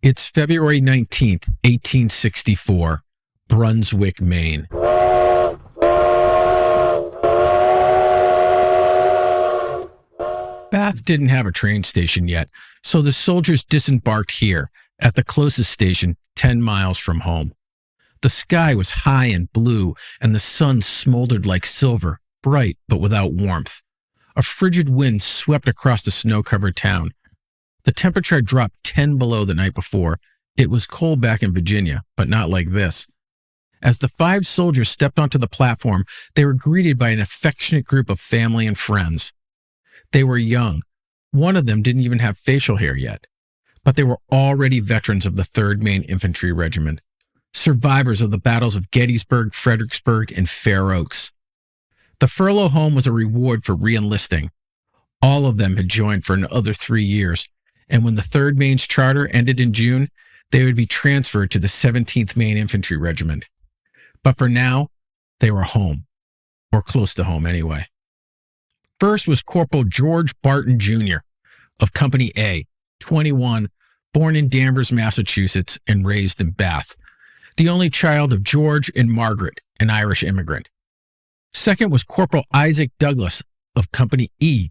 It's February 19th, 1864, Brunswick, Maine. Bath didn't have a train station yet, so the soldiers disembarked here, at the closest station, 10 miles from home. The sky was high and blue, and the sun smoldered like silver, bright but without warmth. A frigid wind swept across the snow-covered town. The temperature had dropped 10 below the night before. It was cold back in Virginia, but not like this. As the 5 soldiers stepped onto the platform, they were greeted by an affectionate group of family and friends. They were young. One of them didn't even have facial hair yet, but they were already veterans of the 3rd Maine Infantry Regiment, survivors of the battles of Gettysburg, Fredericksburg, and Fair Oaks. The furlough home was a reward for re-enlisting. All of them had joined for another 3 years, and when the 3rd Maine's charter ended in June, they would be transferred to the 17th Maine Infantry Regiment. But for now, they were home, or close to home anyway. First was Corporal George Barton, Jr. of Company A, 21, born in Danvers, Massachusetts, and raised in Bath, the only child of George and Margaret, an Irish immigrant. Second was Corporal Isaac Douglas of Company E,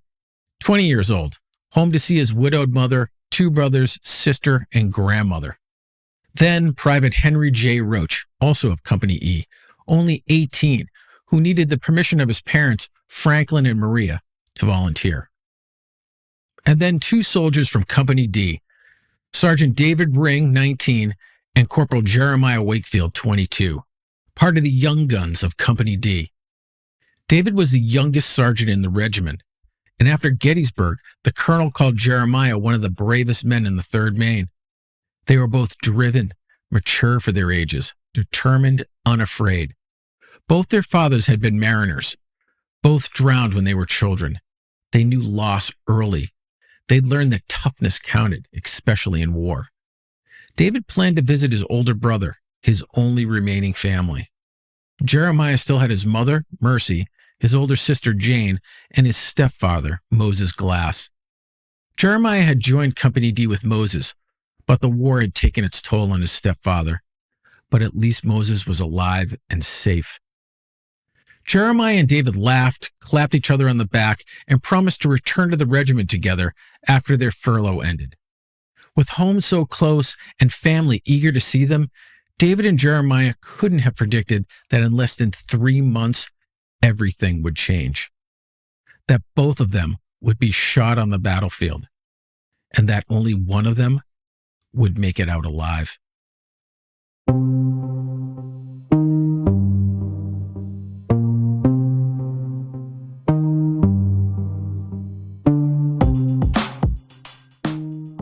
20 years old, home to see his widowed mother, 2 brothers, sister, and grandmother. Then Private Henry J. Roach, also of Company E, only 18, who needed the permission of his parents, Franklin and Maria, to volunteer. And then 2 soldiers from Company D, Sergeant David Ring, 19, and Corporal Jeremiah Wakefield, 22, part of the Young Guns of Company D. David was the youngest sergeant in the regiment, and after Gettysburg, the colonel called Jeremiah one of the bravest men in the 3rd Maine. They were both driven, mature for their ages, determined, unafraid. Both their fathers had been mariners. Both drowned when they were children. They knew loss early. They'd learned that toughness counted, especially in war. David planned to visit his older brother, his only remaining family. Jeremiah still had his mother, Mercy, his older sister, Jane, and his stepfather, Moses Glass. Jeremiah had joined Company D with Moses, but the war had taken its toll on his stepfather. But at least Moses was alive and safe. Jeremiah and David laughed, clapped each other on the back, and promised to return to the regiment together after their furlough ended. With home so close and family eager to see them, David and Jeremiah couldn't have predicted that in less than 3 months, everything would change. That both of them would be shot on the battlefield, and that only one of them would make it out alive.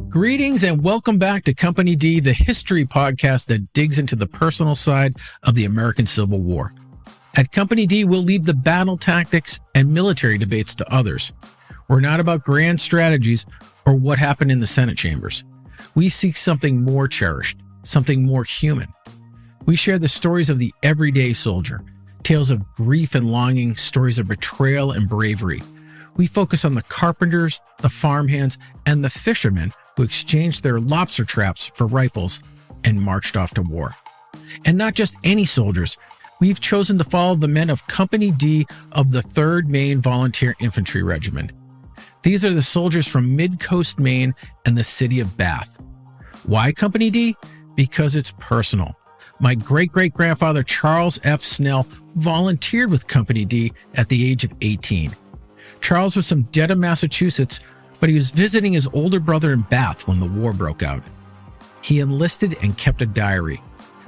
Greetings and welcome back to Company D, the history podcast that digs into the personal side of the American Civil War. At Company D, we'll leave the battle tactics and military debates to others. We're not about grand strategies or what happened in the Senate chambers. We seek something more cherished, something more human. We share the stories of the everyday soldier, tales of grief and longing, stories of betrayal and bravery. We focus on the carpenters, the farmhands, and the fishermen who exchanged their lobster traps for rifles and marched off to war. And not just any soldiers. We've chosen to follow the men of Company D of the 3rd Maine Volunteer Infantry Regiment. These are the soldiers from Mid-Coast Maine and the city of Bath. Why Company D? Because it's personal. My great-great-grandfather Charles F. Snell volunteered with Company D at the age of 18. Charles was from Dedham, Massachusetts, but he was visiting his older brother in Bath when the war broke out. He enlisted and kept a diary.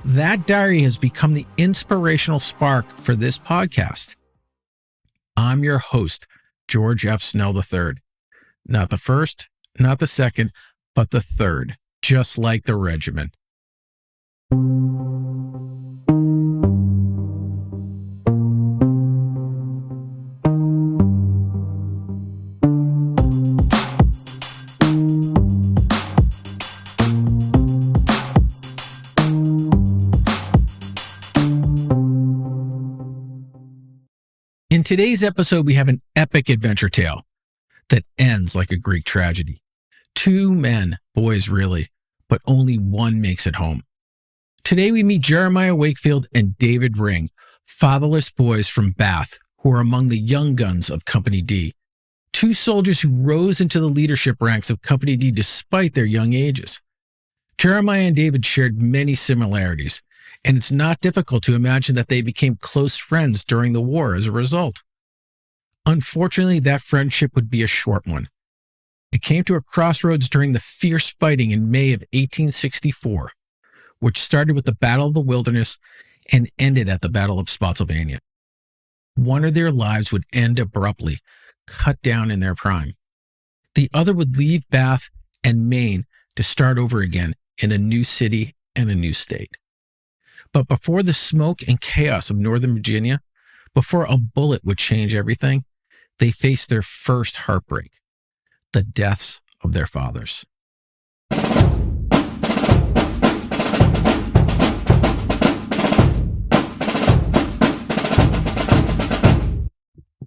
That diary has become the inspirational spark for this podcast. I'm your host, George F. Snell III. Not the first, not the second, but the 3rd, just like the regiment. In today's episode, we have an epic adventure tale that ends like a Greek tragedy. 2 men, boys really, but only one makes it home. Today we meet Jeremiah Wakefield and David Ring, fatherless boys from Bath, who are among the young guns of Company D. Two soldiers who rose into the leadership ranks of Company D despite their young ages. Jeremiah and David shared many similarities, and it's not difficult to imagine that they became close friends during the war as a result. Unfortunately, that friendship would be a short one. It came to a crossroads during the fierce fighting in May of 1864, which started with the Battle of the Wilderness and ended at the Battle of Spotsylvania. One of their lives would end abruptly, cut down in their prime. The other would leave Bath and Maine to start over again in a new city and a new state. But before the smoke and chaos of Northern Virginia, before a bullet would change everything, they faced their first heartbreak, the deaths of their fathers.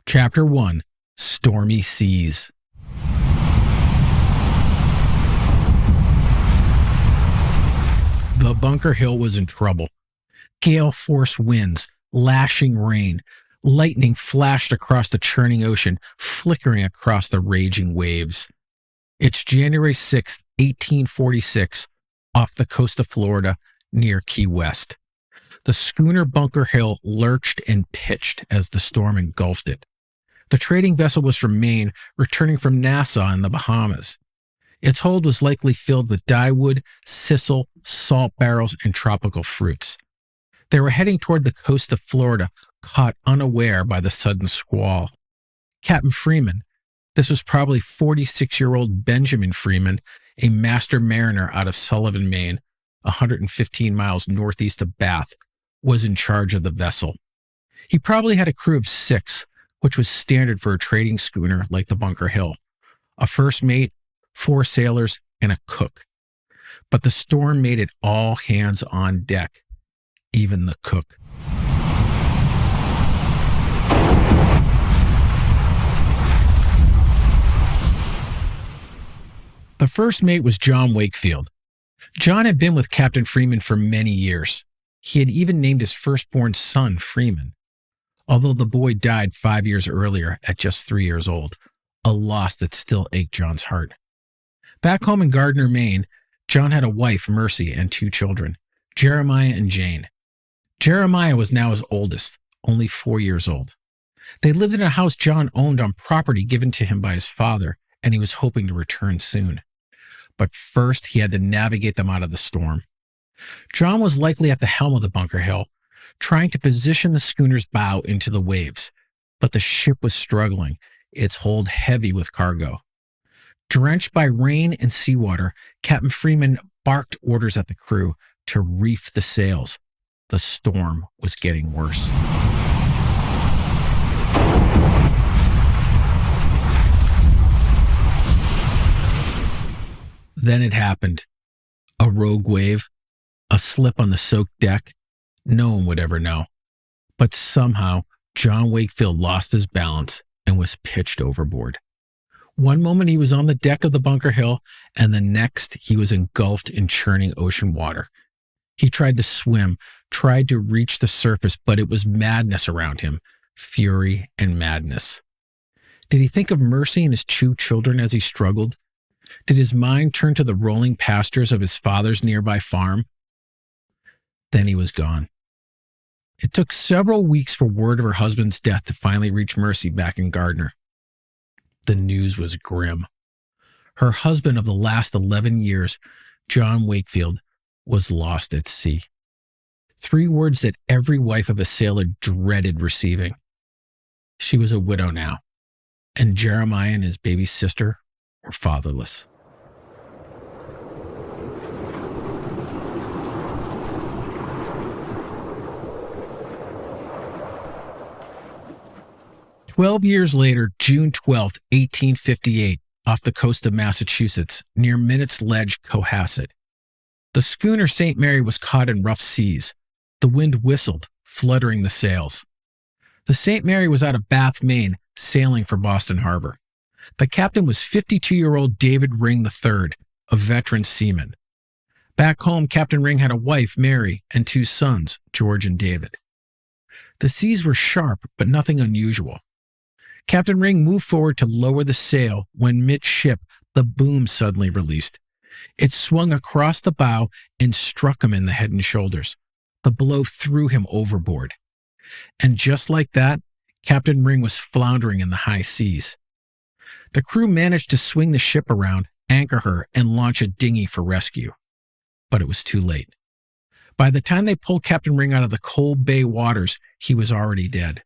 Chapter 1: Stormy Seas. The Bunker Hill was in trouble. Gale-force winds, lashing rain, lightning flashed across the churning ocean, flickering across the raging waves. It's January 6, 1846, off the coast of Florida, near Key West. The schooner Bunker Hill lurched and pitched as the storm engulfed it. The trading vessel was from Maine, returning from Nassau in the Bahamas. Its hold was likely filled with dyewood, sisal, salt barrels, and tropical fruits. They were heading toward the coast of Florida, caught unaware by the sudden squall. Captain Freeman, this was probably 46-year-old Benjamin Freeman, a master mariner out of Sullivan, Maine, 115 miles northeast of Bath, was in charge of the vessel. He probably had a crew of 6, which was standard for a trading schooner like the Bunker Hill: a first mate, 4 sailors, and a cook. But the storm made it all hands on deck, even the cook. The first mate was John Wakefield. John had been with Captain Freeman for many years. He had even named his firstborn son Freeman, although the boy died 5 years earlier at just 3 years old, a loss that still ached John's heart. Back home in Gardner, Maine, John had a wife, Mercy, and 2 children, Jeremiah and Jane. Jeremiah was now his oldest, only 4 years old. They lived in a house John owned on property given to him by his father, and he was hoping to return soon. But first, he had to navigate them out of the storm. John was likely at the helm of the Bunker Hill, trying to position the schooner's bow into the waves, but the ship was struggling, its hold heavy with cargo. Drenched by rain and seawater, Captain Freeman barked orders at the crew to reef the sails. The storm was getting worse. Then it happened. A rogue wave, a slip on the soaked deck. No one would ever know. But somehow, John Wakefield lost his balance and was pitched overboard. One moment he was on the deck of the Bunker Hill, and the next he was engulfed in churning ocean water. He tried to swim, tried to reach the surface, but it was madness around him, fury and madness. Did he think of Mercy and his 2 children as he struggled? Did his mind turn to the rolling pastures of his father's nearby farm? Then he was gone. It took several weeks for word of her husband's death to finally reach Mercy back in Gardner. The news was grim. Her husband of the last 11 years, John Wakefield, was lost at sea. 3 words that every wife of a sailor dreaded receiving. She was a widow now, and Jeremiah and his baby sister were fatherless. "12 years later, June 12, 1858, off the coast of Massachusetts, near Minnett's Ledge, Cohasset. The schooner St. Mary was caught in rough seas. The wind whistled, fluttering the sails. The St. Mary was out of Bath, Maine, sailing for Boston Harbor. The captain was 52-year-old David Ring III, a veteran seaman. Back home, Captain Ring had a wife, Mary, and 2 sons, George and David. The seas were sharp, but nothing unusual. Captain Ring moved forward to lower the sail when midship the boom suddenly released. It swung across the bow and struck him in the head and shoulders. The blow threw him overboard. And just like that, Captain Ring was floundering in the high seas. The crew managed to swing the ship around, anchor her, and launch a dinghy for rescue. But it was too late. By the time they pulled Captain Ring out of the cold bay waters, he was already dead.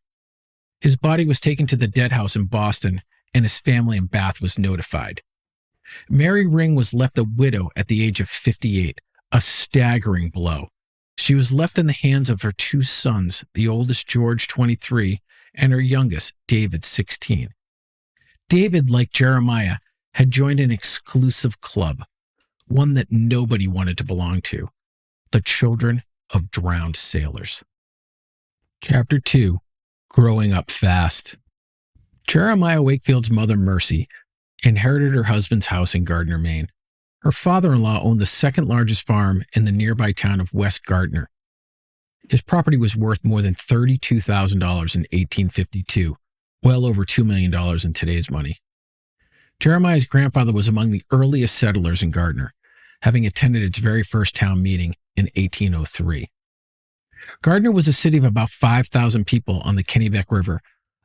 His body was taken to the dead house in Boston, and his family in Bath was notified. Mary Ring was left a widow at the age of 58, a staggering blow. She was left in the hands of her 2 sons, the oldest George, 23, and her youngest, David, 16. David, like Jeremiah, had joined an exclusive club, one that nobody wanted to belong to, the Children of Drowned Sailors. Chapter 2, Growing Up Fast. Jeremiah Wakefield's mother, Mercy, inherited her husband's house in Gardner, Maine. Her father-in-law owned the second largest farm in the nearby town of West Gardner. His property was worth more than $32,000 in 1852, well over $2 million in today's money. Jeremiah's grandfather was among the earliest settlers in Gardner, having attended its very first town meeting in 1803. Gardner was a city of about 5,000 people on the Kennebec River,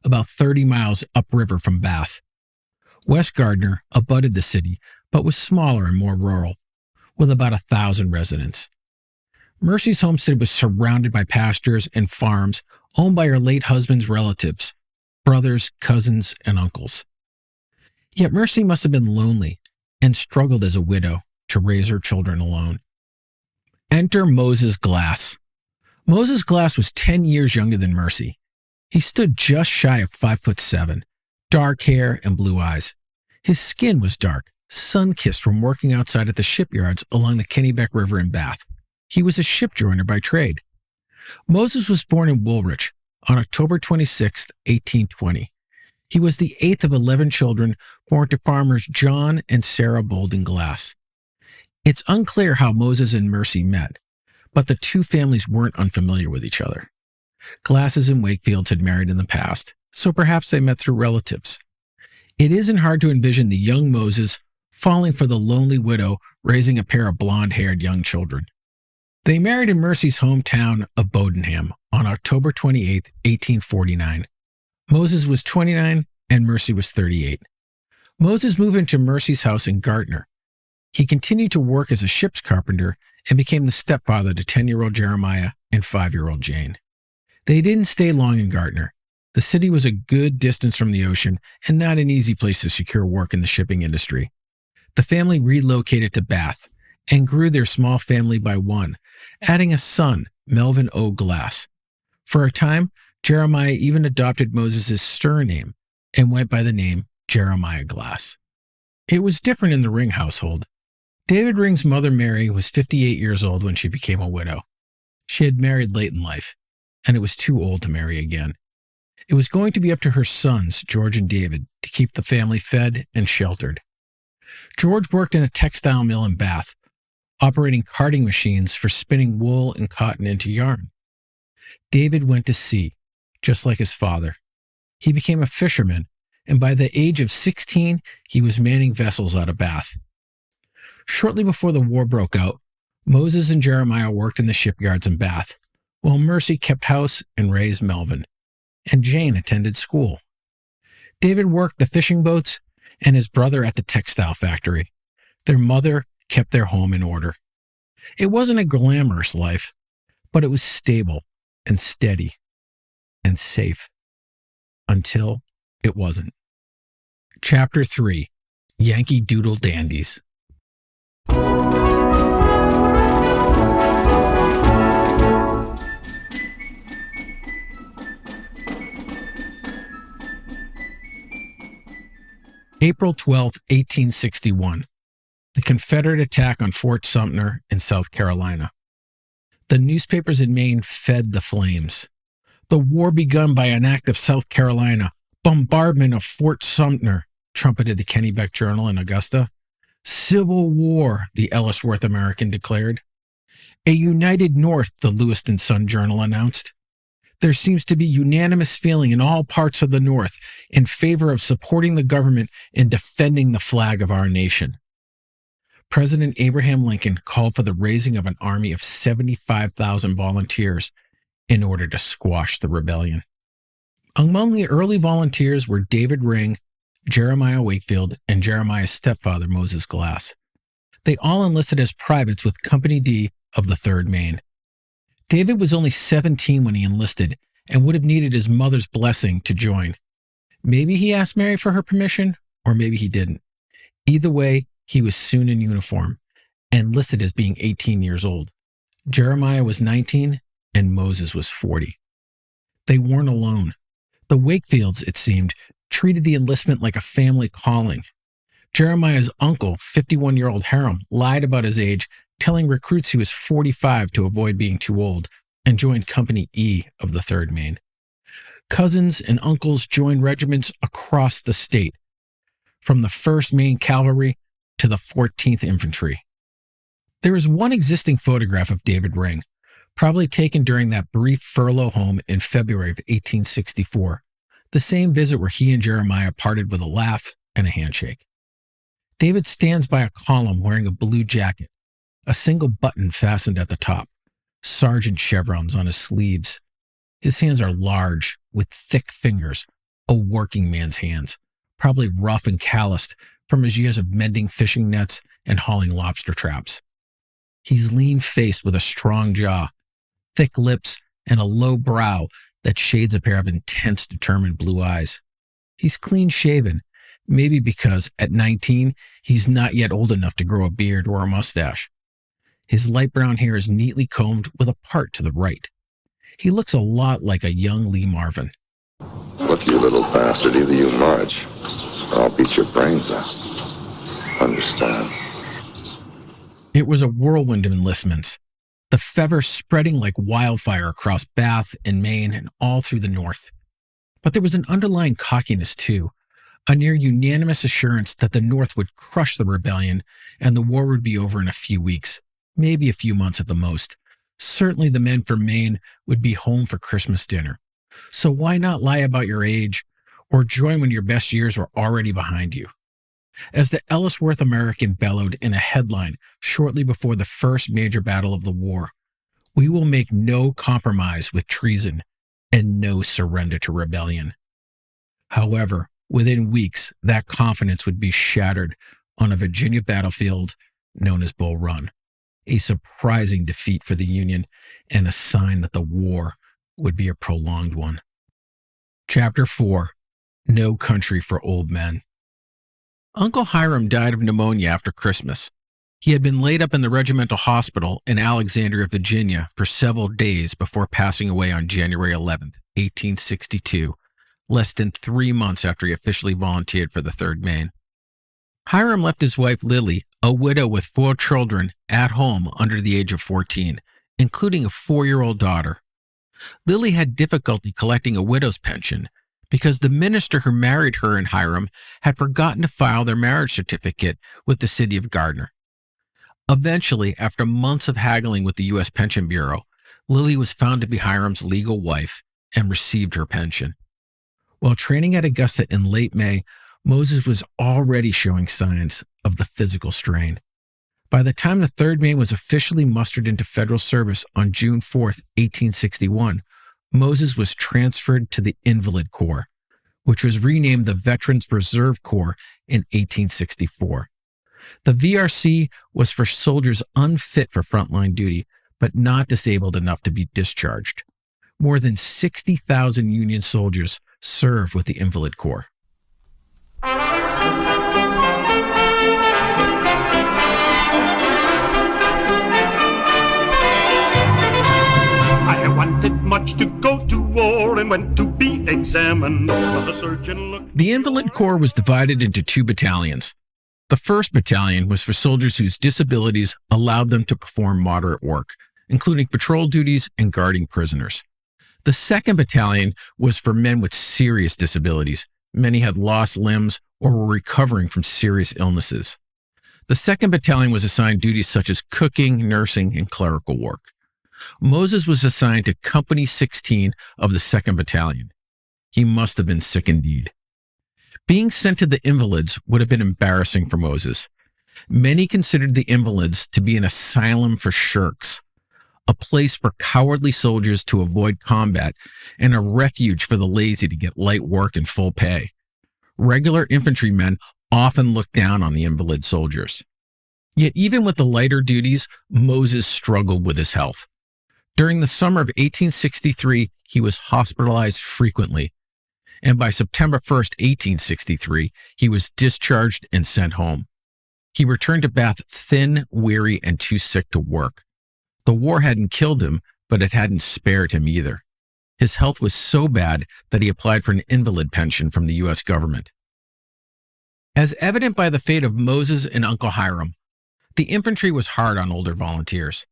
about 30 miles upriver from Bath. West Gardner abutted the city, but was smaller and more rural, with about 1,000 residents. Mercy's homestead was surrounded by pastures and farms owned by her late husband's relatives, brothers, cousins, and uncles. Yet Mercy must have been lonely and struggled as a widow to raise her children alone. Enter Moses Glass. Moses Glass was 10 years younger than Mercy. He stood just shy of 5'7", dark hair and blue eyes. His skin was dark, sun-kissed from working outside at the shipyards along the Kennebec River in Bath. He was a ship joiner by trade. Moses was born in Woolwich on October 26, 1820. He was the 8th of 11 children born to farmers John and Sarah Bolden Glass. It's unclear how Moses and Mercy met, but the 2 families weren't unfamiliar with each other. Glasses and Wakefields had married in the past, so perhaps they met through relatives. It isn't hard to envision the young Moses falling for the lonely widow raising a pair of blonde-haired young children. They married in Mercy's hometown of Bodenham on October 28, 1849. Moses was 29 and Mercy was 38. Moses moved into Mercy's house in Gardner. He continued to work as a ship's carpenter and became the stepfather to 10-year-old Jeremiah and 5-year-old Jane. They didn't stay long in Gardner. The city was a good distance from the ocean and not an easy place to secure work in the shipping industry. The family relocated to Bath and grew their small family by one, adding a son, Melvin O. Glass. For a time, Jeremiah even adopted Moses' surname and went by the name Jeremiah Glass. It was different in the Ring household. David Ring's mother, Mary, was 58 years old when she became a widow. She had married late in life, and it was too old to marry again. It was going to be up to her sons, George and David, to keep the family fed and sheltered. George worked in a textile mill in Bath, operating carding machines for spinning wool and cotton into yarn. David went to sea, just like his father. He became a fisherman, and by the age of 16, he was manning vessels out of Bath. Shortly before the war broke out, Moses and Jeremiah worked in the shipyards in Bath, while Mercy kept house and raised Melvin, and Jane attended school. David worked the fishing boats and his brother at the textile factory. Their mother kept their home in order. It wasn't a glamorous life, but it was stable and steady and safe until it wasn't. Chapter 3, Yankee Doodle Dandies. April 12, 1861. The Confederate attack on Fort Sumter in South Carolina. The newspapers in Maine fed the flames. The war begun by an act of South Carolina. Bombardment of Fort Sumter, trumpeted the Kennebec Journal in Augusta. Civil War, the Ellsworth American declared. A united North, the Lewiston Sun-Journal announced. There seems to be unanimous feeling in all parts of the North in favor of supporting the government and defending the flag of our nation. President Abraham Lincoln called for the raising of an army of 75,000 volunteers in order to squash the rebellion. Among the early volunteers were David Ring, Jeremiah Wakefield, and Jeremiah's stepfather, Moses Glass. They all enlisted as privates with Company D of the 3rd Maine. David was only 17 when he enlisted and would have needed his mother's blessing to join. Maybe he asked Mary for her permission, or maybe he didn't. Either way, he was soon in uniform and listed as being 18 years old. Jeremiah was 19 and Moses was 40. They weren't alone. The Wakefields, it seemed, treated the enlistment like a family calling. Jeremiah's uncle, 51-year-old Hiram, lied about his age, telling recruits he was 45 to avoid being too old, and joined Company E of the 3rd Maine. Cousins and uncles joined regiments across the state, from the 1st Maine Cavalry to the 14th Infantry. There is one existing photograph of David Ring, probably taken during that brief furlough home in February of 1864, the same visit where he and Jeremiah parted with a laugh and a handshake. David stands by a column wearing a blue jacket, a single button fastened at the top, sergeant chevrons on his sleeves. His hands are large, with thick fingers, a working man's hands, probably rough and calloused from his years of mending fishing nets and hauling lobster traps. He's lean-faced with a strong jaw, thick lips, and a low brow that shades a pair of intense, determined blue eyes. He's clean-shaven, maybe because at 19, he's not yet old enough to grow a beard or a mustache. His light brown hair is neatly combed with a part to the right. He looks a lot like a young Lee Marvin. Look, you little bastard, either you march, or I'll beat your brains out. Understand? It was a whirlwind of enlistments, the fever spreading like wildfire across Bath and Maine and all through the North. But there was an underlying cockiness, too, a near unanimous assurance that the North would crush the rebellion and the war would be over in a few weeks, maybe a few months at the most. Certainly the men from Maine would be home for Christmas dinner. So why not lie about your age or join when your best years were already behind you? As the Ellsworth American bellowed in a headline shortly before the first major battle of the war, "We will make no compromise with treason and no surrender to rebellion." However, within weeks, that confidence would be shattered on a Virginia battlefield known as Bull Run, a surprising defeat for the Union and a sign that the war would be a prolonged one. Chapter 4. No Country for Old Men. Uncle Hiram died of pneumonia after Christmas. He had been laid up in the regimental hospital in Alexandria, Virginia for several days before passing away on January 11, 1862, less than 3 months after he officially volunteered for the 3rd Maine. Hiram left his wife Lily, a widow with 4 children, at home under the age of 14, including a 4-year-old daughter. Lily had difficulty collecting a widow's pension because the minister who married her and Hiram had forgotten to file their marriage certificate with the city of Gardner. Eventually, after months of haggling with the U.S. Pension Bureau, Lily was found to be Hiram's legal wife and received her pension. While training at Augusta in late May, Moses was already showing signs of the physical strain. By the time the 3rd Maine was officially mustered into federal service on June 4, 1861, Moses was transferred to the Invalid Corps, which was renamed the Veterans Reserve Corps in 1864. The VRC was for soldiers unfit for frontline duty, but not disabled enough to be discharged. More than 60,000 Union soldiers served with the Invalid Corps. I wanted much to go to war and went to be examined. But the surgeon looked. The Invalid Corps was divided into 2 battalions. The 1st battalion was for soldiers whose disabilities allowed them to perform moderate work, including patrol duties and guarding prisoners. The 2nd battalion was for men with serious disabilities. Many had lost limbs or were recovering from serious illnesses. The 2nd Battalion was assigned duties such as cooking, nursing, and clerical work. Moses was assigned to Company 16 of the 2nd Battalion. He must have been sick indeed. Being sent to the Invalids would have been embarrassing for Moses. Many considered the Invalids to be an asylum for shirks, a place for cowardly soldiers to avoid combat, and a refuge for the lazy to get light work and full pay. Regular infantrymen often looked down on the invalid soldiers. Yet even with the lighter duties, Moses struggled with his health. During the summer of 1863, he was hospitalized frequently, and by September 1st, 1863, he was discharged and sent home. He returned to Bath thin, weary, and too sick to work. The war hadn't killed him, but it hadn't spared him either. His health was so bad that he applied for an invalid pension from the U.S. government. As evident by the fate of Moses and Uncle Hiram, the infantry was hard on older volunteers.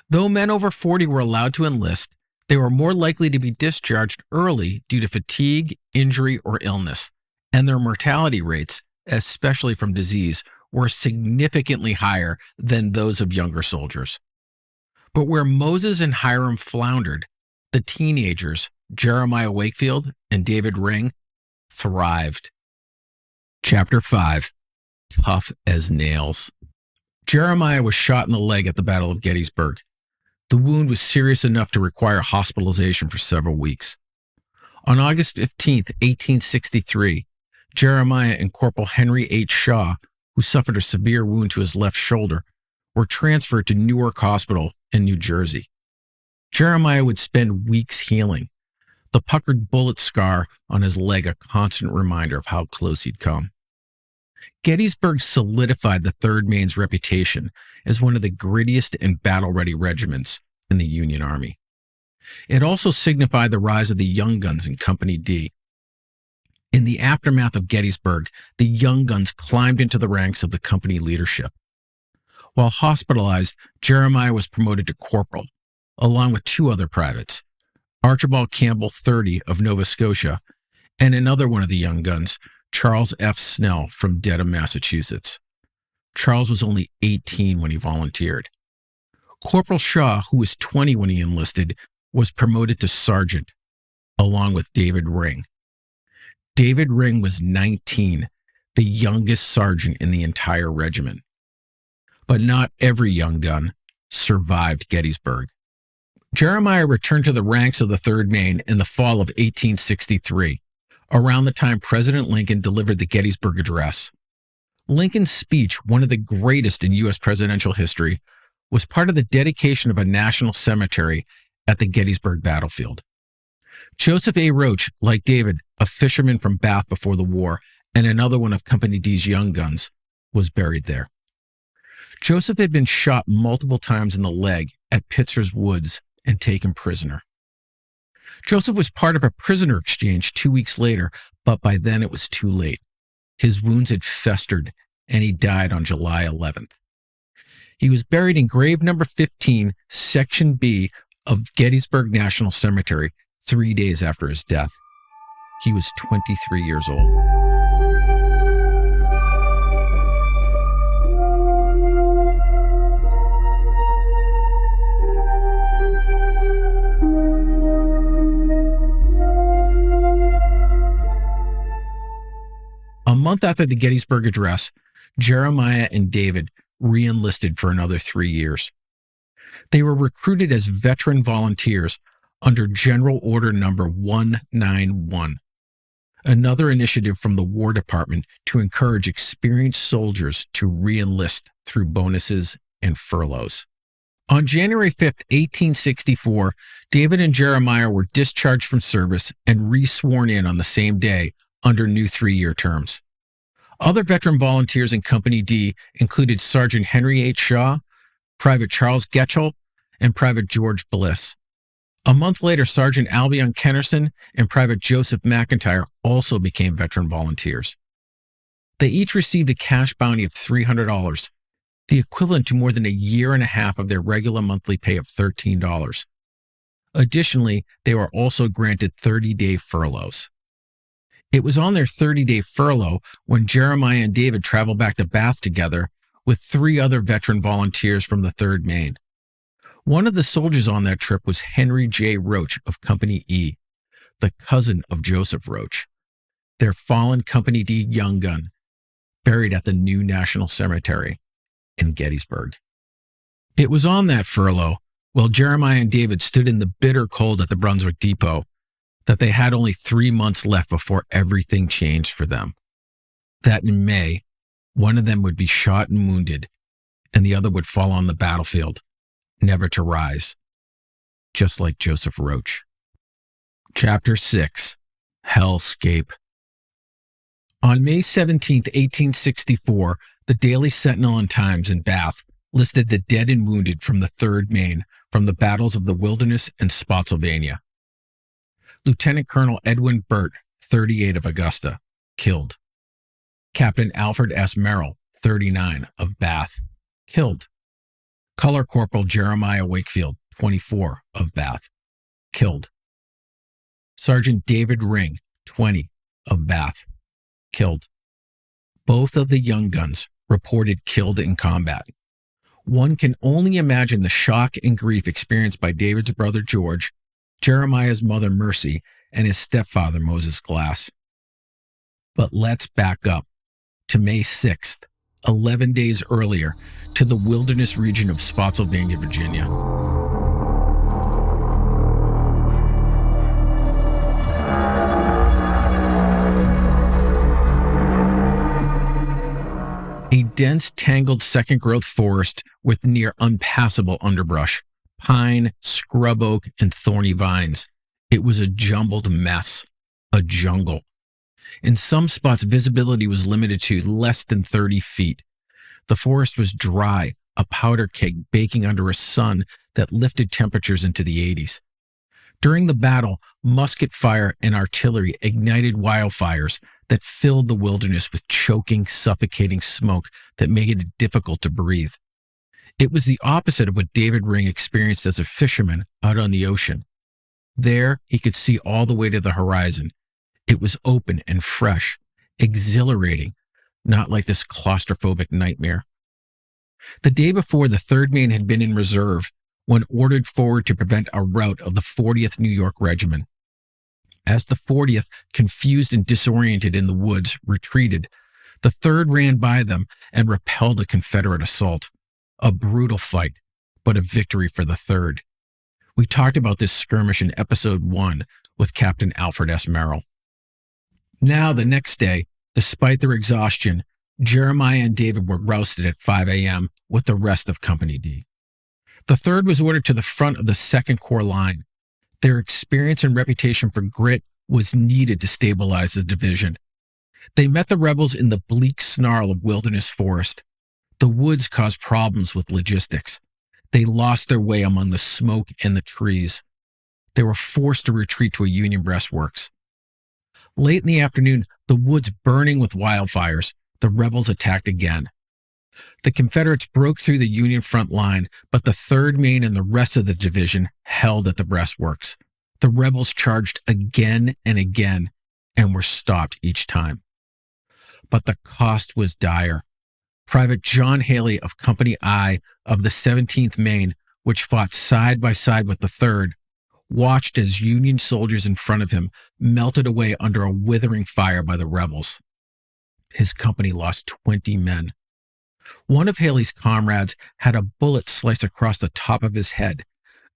Though men over 40 were allowed to enlist, they were more likely to be discharged early due to fatigue, injury, or illness, and their mortality rates, especially from disease, were significantly higher than those of younger soldiers. But where Moses and Hiram floundered, the teenagers, Jeremiah Wakefield and David Ring, thrived. Chapter 5. Tough as Nails. Jeremiah was shot in the leg at the Battle of Gettysburg. The wound was serious enough to require hospitalization for several weeks. On August 15, 1863, Jeremiah and Corporal Henry H. Shaw, who suffered a severe wound to his left shoulder, were transferred to Newark Hospital in New Jersey. Jeremiah would spend weeks healing, the puckered bullet scar on his leg a constant reminder of how close he'd come. Gettysburg solidified the 3rd Maine's reputation as one of the grittiest and battle-ready regiments in the Union Army. It also signified the rise of the Young Guns in Company D. In the aftermath of Gettysburg, the Young Guns climbed into the ranks of the company leadership. While hospitalized, Jeremiah was promoted to corporal, along with 2 other privates, Archibald Campbell 30 of Nova Scotia, and another one of the Young Guns, Charles F. Snell from Dedham, Massachusetts. Charles was only 18 when he volunteered. Corporal Shaw, who was 20 when he enlisted, was promoted to sergeant, along with David Ring. David Ring was 19, the youngest sergeant in the entire regiment. But not every young gun survived Gettysburg. Jeremiah returned to the ranks of the 3rd Maine in the fall of 1863, around the time President Lincoln delivered the Gettysburg Address. Lincoln's speech, one of the greatest in U.S. presidential history, was part of the dedication of a national cemetery at the Gettysburg battlefield. Joseph A. Roach, like David, a fisherman from Bath before the war, and another one of Company D's Young Guns, was buried there. Joseph had been shot multiple times in the leg at Pitzer's Woods and taken prisoner. Joseph was part of a prisoner exchange 2 weeks later, but by then it was too late. His wounds had festered, and he died on July 11th. He was buried in grave number 15, Section B of Gettysburg National Cemetery 3 days after his death. He was 23 years old. A month after the Gettysburg Address, Jeremiah and David re-enlisted for another 3 years. They were recruited as veteran volunteers under General Order Number 191, another initiative from the War Department to encourage experienced soldiers to re-enlist through bonuses and furloughs. On January 5, 1864, David and Jeremiah were discharged from service and re-sworn in on the same day under new 3-year terms. Other veteran volunteers in Company D included Sergeant Henry H. Shaw, Private Charles Getchell, and Private George Bliss. A month later, Sergeant Albion Kennerson and Private Joseph McIntyre also became veteran volunteers. They each received a cash bounty of $300, the equivalent to more than a year and a half of their regular monthly pay of $13. Additionally, they were also granted 30-day furloughs. It was on their 30-day furlough when Jeremiah and David traveled back to Bath together with 3 other veteran volunteers from the 3rd Maine. One of the soldiers on that trip was Henry J. Roach of Company E, the cousin of Joseph Roach, their fallen Company D young gun, buried at the New National Cemetery in Gettysburg. It was on that furlough, while Jeremiah and David stood in the bitter cold at the Brunswick Depot, that they had only 3 months left before everything changed for them. That in May, one of them would be shot and wounded, and the other would fall on the battlefield, never to rise, just like Joseph Roach. Chapter 6, Hellscape. On May 17, 1864, the Daily Sentinel and Times in Bath listed the dead and wounded from the 3rd Maine from the battles of the Wilderness and Spotsylvania. Lieutenant Colonel Edwin Burt, 38 of Augusta, killed. Captain Alfred S. Merrill, 39 of Bath, killed. Color Corporal Jeremiah Wakefield, 24 of Bath, killed. Sergeant David Ring, 20 of Bath, killed. Both of the young guns reported killed in combat. One can only imagine the shock and grief experienced by David's brother George, Jeremiah's mother Mercy, and his stepfather Moses Glass. But let's back up to May 6th, 11 days earlier, to the wilderness region of Spotsylvania, Virginia. A dense, tangled second-growth forest with near unpassable underbrush, pine, scrub oak, and thorny vines. It was a jumbled mess, a jungle. In some spots, visibility was limited to less than 30 feet. The forest was dry, a powder keg baking under a sun that lifted temperatures into the 80s. During the battle, musket fire and artillery ignited wildfires that filled the wilderness with choking, suffocating smoke that made it difficult to breathe. It was the opposite of what David Ring experienced as a fisherman out on the ocean. There, he could see all the way to the horizon. It was open and fresh, exhilarating, not like this claustrophobic nightmare. The day before, the 3rd Maine had been in reserve when ordered forward to prevent a rout of the 40th New York Regiment. As the 40th, confused and disoriented in the woods, retreated, the 3rd ran by them and repelled a Confederate assault. A brutal fight, but a victory for the 3rd. We talked about this skirmish in Episode 1 with Captain Alfred S. Merrill. Now, the next day, despite their exhaustion, Jeremiah and David were rousted at 5 a.m. with the rest of Company D. The 3rd was ordered to the front of the 2nd Corps line. Their experience and reputation for grit was needed to stabilize the division. They met the rebels in the bleak snarl of wilderness forest. The woods caused problems with logistics. They lost their way among the smoke and the trees. They were forced to retreat to a Union breastworks. Late in the afternoon, the woods burning with wildfires, the rebels attacked again. The Confederates broke through the Union front line, but the 3rd Maine and the rest of the division held at the breastworks. The rebels charged again and again and were stopped each time. But the cost was dire. Private John Haley of Company I of the 17th Maine, which fought side by side with the 3rd, watched as Union soldiers in front of him melted away under a withering fire by the rebels. His company lost 20 men. One of Haley's comrades had a bullet slice across the top of his head,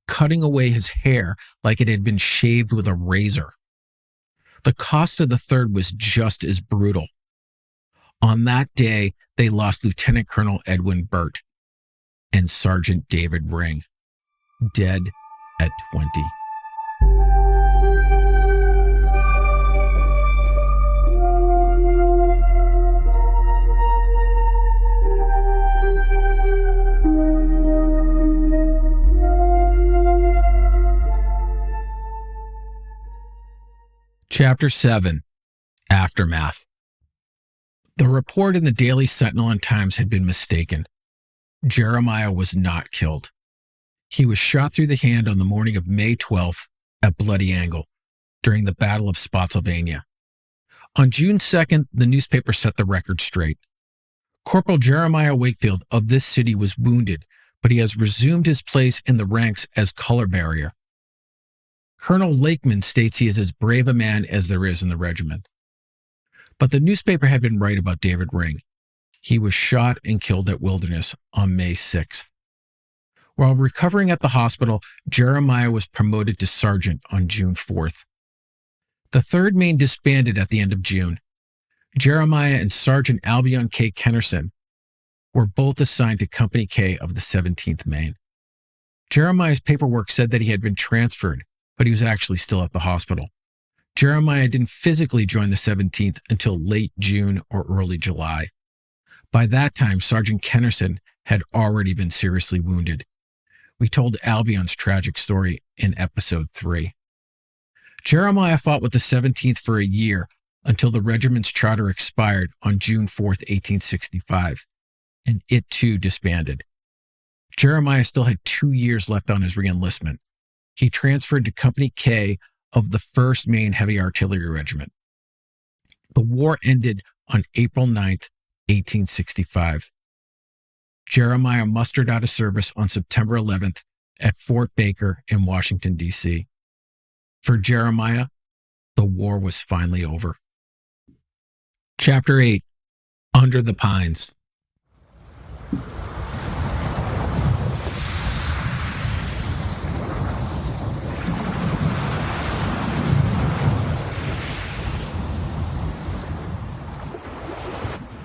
cutting away his hair like it had been shaved with a razor. The cost of the 3rd was just as brutal. On that day, they lost Lieutenant Colonel Edwin Burt and Sergeant David Ring, dead at 20. Chapter 7, Aftermath. The report in the Daily Sentinel and Times had been mistaken. Jeremiah was not killed. He was shot through the hand on the morning of May 12th at Bloody Angle during the Battle of Spotsylvania. On June 2nd, the newspaper set the record straight. Corporal Jeremiah Wakefield of this city was wounded, but he has resumed his place in the ranks as color bearer. Colonel Lakeman states he is as brave a man as there is in the regiment. But the newspaper had been right about David Ring. He was shot and killed at Wilderness on May 6th. While recovering at the hospital, Jeremiah was promoted to sergeant on June 4th. The 3rd Maine disbanded at the end of June. Jeremiah and Sergeant Albion K. Kennerson were both assigned to Company K of the 17th Maine. Jeremiah's paperwork said that he had been transferred, but he was actually still at the hospital. Jeremiah didn't physically join the 17th until late June or early July. By that time, Sergeant Kennerson had already been seriously wounded. We told Albion's tragic story in episode 3. Jeremiah fought with the 17th for a year until the regiment's charter expired on June 4th, 1865, and it too disbanded. Jeremiah still had 2 years left on his reenlistment. He transferred to Company K of the 1st Maine Heavy Artillery Regiment. The war ended on April 9th, 1865. Jeremiah mustered out of service on September 11th at Fort Baker in Washington, D.C. For Jeremiah, the war was finally over. Chapter 8, Under the Pines.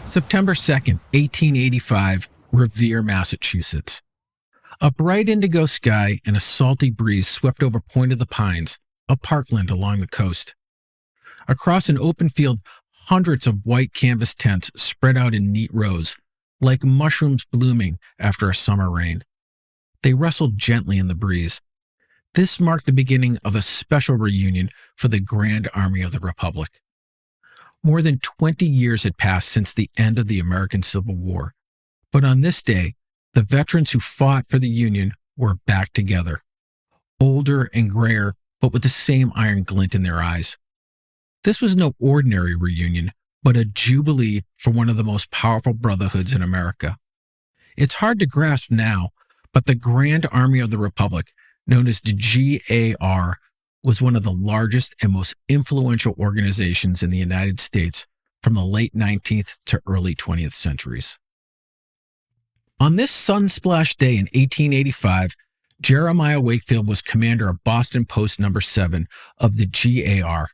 September 2nd, 1885, Revere, Massachusetts. A bright indigo sky and a salty breeze swept over Point of the Pines, a parkland along the coast. Across an open field, hundreds of white canvas tents spread out in neat rows, like mushrooms blooming after a summer rain. They rustled gently in the breeze. This marked the beginning of a special reunion for the Grand Army of the Republic. More than 20 years had passed since the end of the American Civil War, but on this day, the veterans who fought for the Union were back together, older and grayer, but with the same iron glint in their eyes. This was no ordinary reunion, but a jubilee for one of the most powerful brotherhoods in America. It's hard to grasp now, but the Grand Army of the Republic, known as the GAR, was one of the largest and most influential organizations in the United States from the late 19th to early 20th centuries. On this sun-splashed day in 1885, Jeremiah Wakefield was commander of Boston Post No. 7 of the GAR.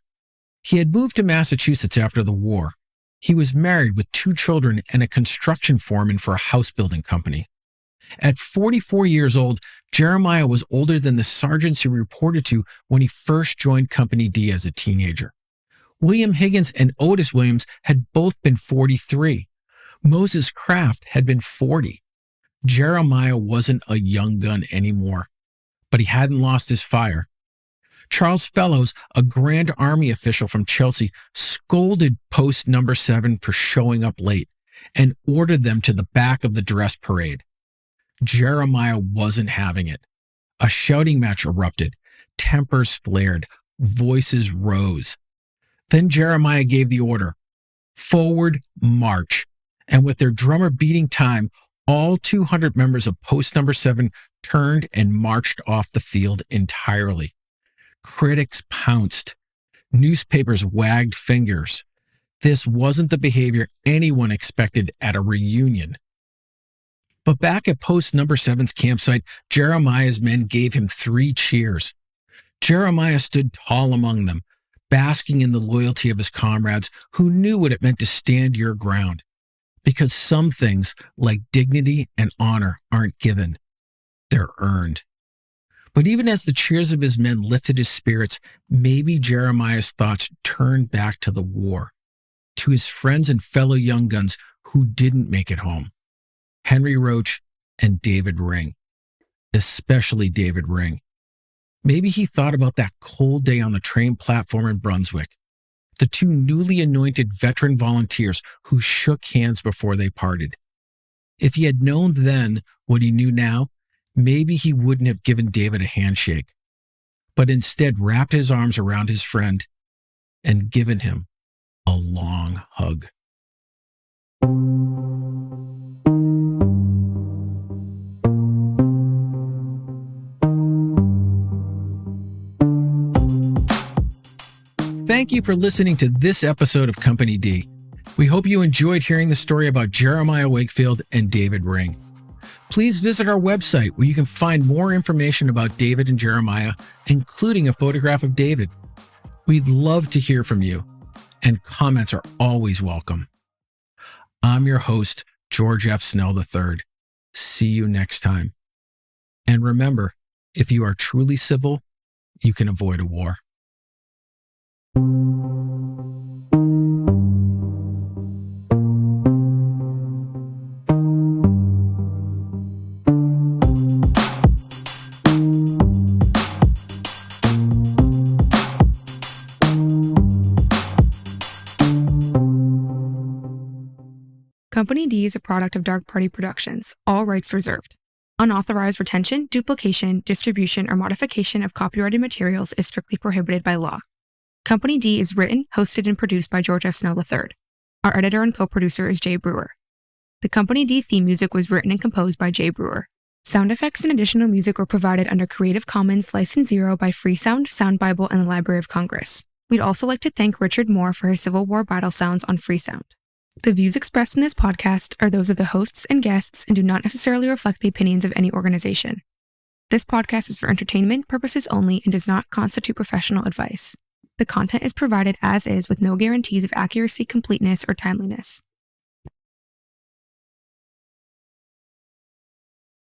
He had moved to Massachusetts after the war. He was married with 2 children and a construction foreman for a house-building company. At 44 years old, Jeremiah was older than the sergeants he reported to when he first joined Company D as a teenager. William Higgins and Otis Williams had both been 43. Moses Kraft had been 40. Jeremiah wasn't a young gun anymore, but he hadn't lost his fire. Charles Fellows, a Grand Army official from Chelsea, scolded Post No. 7 for showing up late and ordered them to the back of the dress parade. Jeremiah wasn't having it. A shouting match erupted. Tempers flared. Voices rose. Then Jeremiah gave the order, "Forward, march." And with their drummer beating time, all 200 members of Post No. 7 turned and marched off the field entirely. Critics pounced. Newspapers wagged fingers. This wasn't the behavior anyone expected at a reunion. But back at Post No. 7's campsite, Jeremiah's men gave him 3 cheers. Jeremiah stood tall among them, basking in the loyalty of his comrades who knew what it meant to stand your ground. Because some things, like dignity and honor, aren't given. They're earned. But even as the cheers of his men lifted his spirits, maybe Jeremiah's thoughts turned back to the war, to his friends and fellow young guns who didn't make it home. Henry Roach and David Ring, especially David Ring. Maybe he thought about that cold day on the train platform in Brunswick, the 2 newly anointed veteran volunteers who shook hands before they parted. If he had known then what he knew now, maybe he wouldn't have given David a handshake, but instead wrapped his arms around his friend and given him a long hug. Thank you for listening to this episode of Company D. We hope you enjoyed hearing the story about Jeremiah Wakefield and David Ring. Please visit our website where you can find more information about David and Jeremiah, including a photograph of David. We'd love to hear from you, and comments are always welcome. I'm your host, George F. Snell III. See you next time. And remember, if you are truly civil, you can avoid a war. Company D is a product of Dark Party Productions, all rights reserved. Unauthorized retention, duplication, distribution, or modification of copyrighted materials is strictly prohibited by law. Company D is written, hosted, and produced by George F. Snell III. Our editor and co-producer is Jay Brewer. The Company D theme music was written and composed by Jay Brewer. Sound effects and additional music were provided under Creative Commons License 0 by Freesound, Sound Bible, and the Library of Congress. We'd also like to thank Richard Moore for his Civil War battle sounds on Freesound. The views expressed in this podcast are those of the hosts and guests and do not necessarily reflect the opinions of any organization. This podcast is for entertainment purposes only and does not constitute professional advice. The content is provided as is with no guarantees of accuracy, completeness, or timeliness.